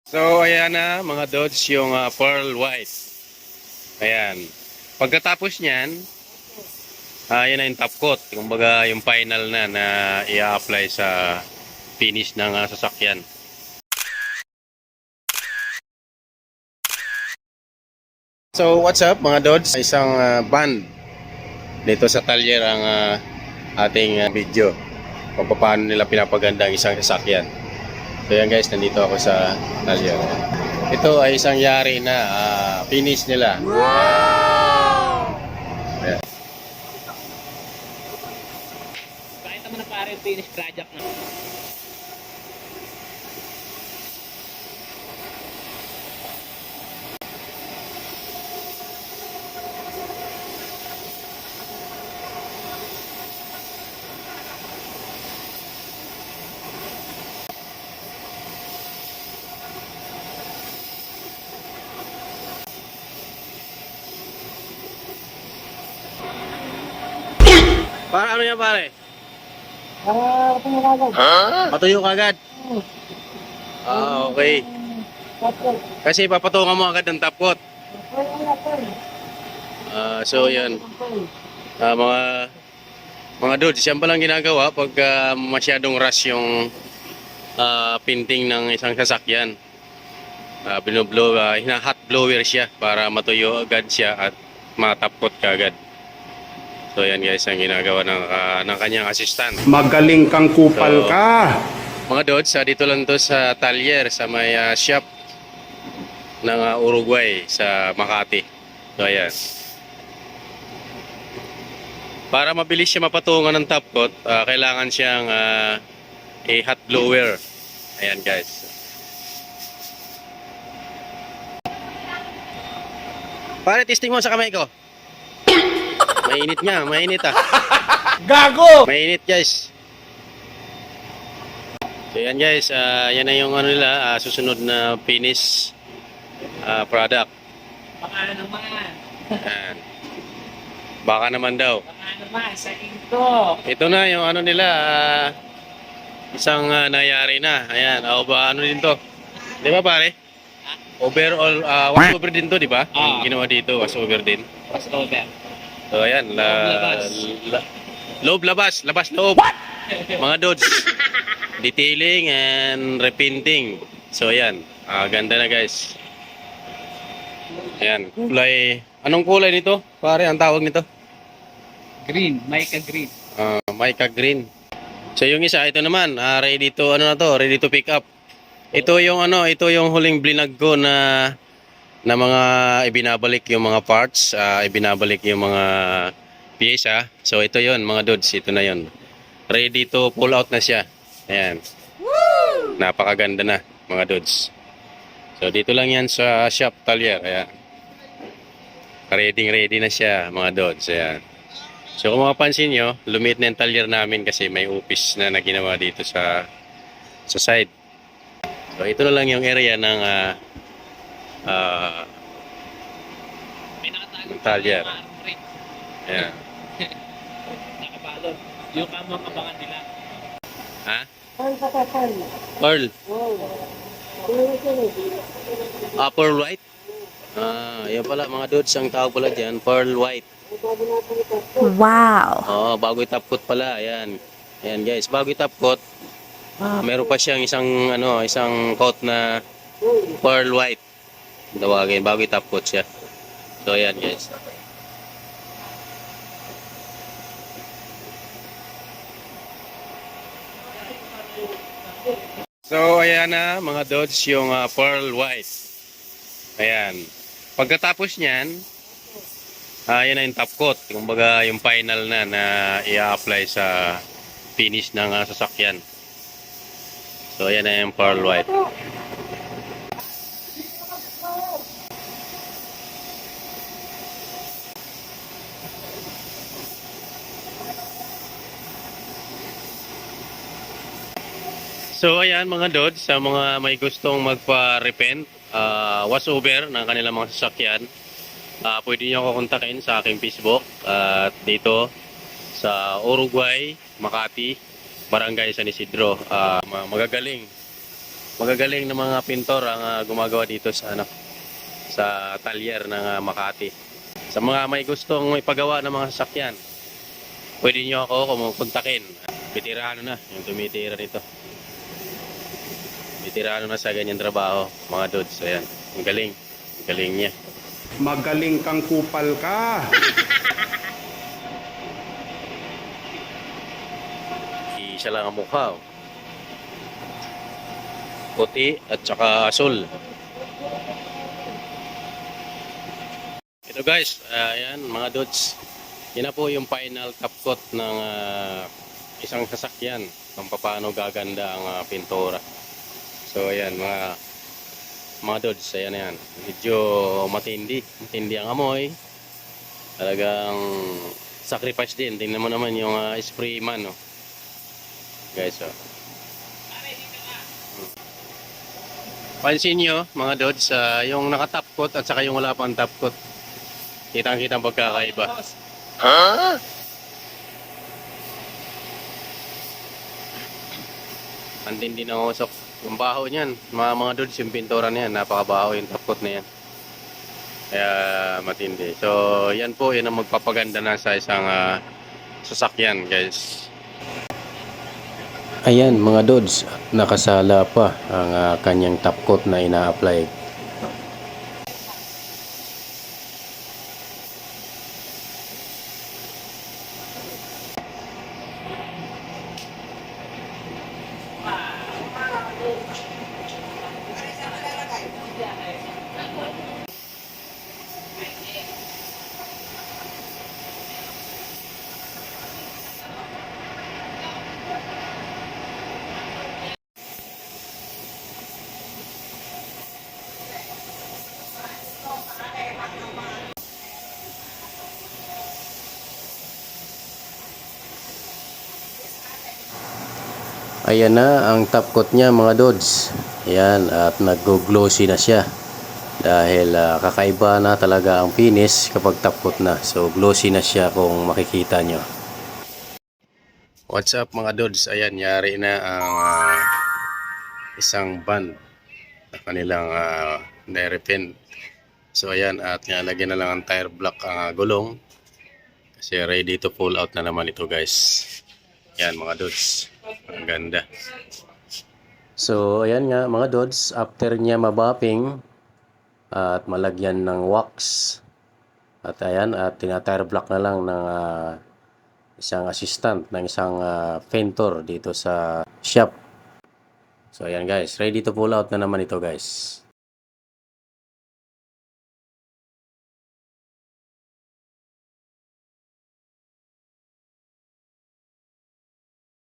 So, ayan na mga Dodge yung pearl white. Ayan. Pagkatapos niyan, yan na yung top coat. Kumbaga yung final na i-apply sa finish ng sasakyan. So, what's up mga Dodge? Isang band dito sa Talyer ang ating video kung paano nila pinapaganda ang isang sasakyan. So yan guys, nandito ako sa Talyer. Ito ay isang yari na finish nila. Wow! Ayan. Kahit naman na pare finish project na. Para ano yan pare? Patuyo kagad. Matuyo kagad? Okay. Kasi papatungan mo agad ng top coat. So yan. Mga dudes, yan palang ginagawa pag masyadong rush yung painting ng isang sasakyan. Binoblow, hot blower siya para matuyo agad siya at matop coat kagad. So yan guys ang ginagawa ng kanyang assistant. Magaling kang kupal ka. Mga Dodge, dito lang to sa Talyer sa may shop ng Uruguay sa Makati. So ayan. Para mabilis siya mapatungan ng top coat, kailangan siyang hot blower. Ayan guys. Pare, testing mo sa kamay ko. Mainit nga, mainit Gago! Mainit guys. So yan guys, yan na yung nila, susunod na finish product. Baka naman. Ayan. Baka naman daw. Baka naman sa into. Ito na yung nila, isang nangyari na. Ayan, ano din to? Di ba pare? Overall, wash over din to, di ba? Yung ginawa dito, wash over din. Pass over. So ayan, loob labas, labas loob. Mga Dodge. Detailing and repainting. So ayan, ganda na guys. Ayan, kulay. Anong kulay nito? Pare, ang tawag nito? Green, mica green. Mica green. So yung isa, ito naman, ready to ready to pick up. Ito yung ito yung huling blinag ko na mga ibinabalik yung mga parts, ibinabalik yung mga piyesa. So ito yon mga Dodge, ito na yon. Ready to pull out na siya. Ayan. Woo! Napakaganda na mga Dodge. So dito lang yan sa shop Talyer. Ayan. Ready na siya mga Dodge. Ayan. So kung mapapansin nyo, lumit na yung Talyer namin kasi may office na ginawa dito sa side. So ito na lang yung area ng May nakatago Talyer. Ayan. Nakabalot. Yung kamang abangan nila. Ha? Pearl. Pearl white? Yan pala mga Dodge, ang tawag pala dyan, pearl white. Wow. Bago i-top coat pala, ayan. Ayan guys, bago i-top coat, meron pa siyang isang coat na pearl white. Tawagin, bago i-top coat siya. So ayan guys. So ayan na mga Dodge yung pearl white. Ayan. Pagkatapos niyan, yan na yung top coat. Kumbaga yung final na i-apply sa finish ng sasakyan. So ayan na yung pearl white. So ayan mga Dodge, sa mga may gustong magpa-repent, wash over ng kanilang mga sasakyan, pwede nyo ako kontakin sa aking Facebook at dito sa Uruguay, Makati, Barangay San Isidro. Magagaling magagaling na mga pintor ang gumagawa dito sa sa talyer ng Makati. Sa mga may gustong ipagawa ng mga sasakyan, pwede nyo ako kontakin. Veterano na yung tumitira nito. Veterano na sa ganyan trabaho, mga dudes. Ayan, ang galing. Ang galing niya. Magaling kang kupal ka. Isa lang ang mukha. Oh. Puti at saka asul. Ito guys, ayan mga dudes. Yan na po yung final top coat ng isang sasakyan kung paano gaganda ang pintura. So ayan mga dudes, ayan yan. Medyo matindi ang amoy. Talagang sacrifice din. Tingnan mo naman yung spray man, no. Guys, oh. Pansin nyo mga dudes, yung naka-top coat at saka yung wala pang top coat. Kitang-kitang pagkakaiba. Ha? Antindi ng usok. Yung baho niyan, mga dudes, yung pintura niyan, napakabaho yung top coat na yan. Kaya matindi. So, yan po, yan ang magpapaganda na sa isang sasakyan, guys. Ayan, mga dudes, nakasala pa ang kanyang top coat na ina-apply. Ayan na ang top coat niya mga dudes. Ayan, at nag-glossy na siya. Dahil kakaiba na talaga ang finish kapag top coat na. So glossy na siya kung makikita nyo. What's up mga dudes? Ayan, yari na ang isang band na kanilang nire-paint. So ayan, at lagyan na lang ang tire block ang gulong. Kasi ready to pull out na naman ito guys. Yan mga dudes. Ang ganda. So ayan nga mga dudes, after niya mabapping at malagyan ng wax, at ayan, at tina-tire block na lang ng isang assistant, ng isang painter dito sa shop. So ayan guys, ready to pull out na naman ito guys.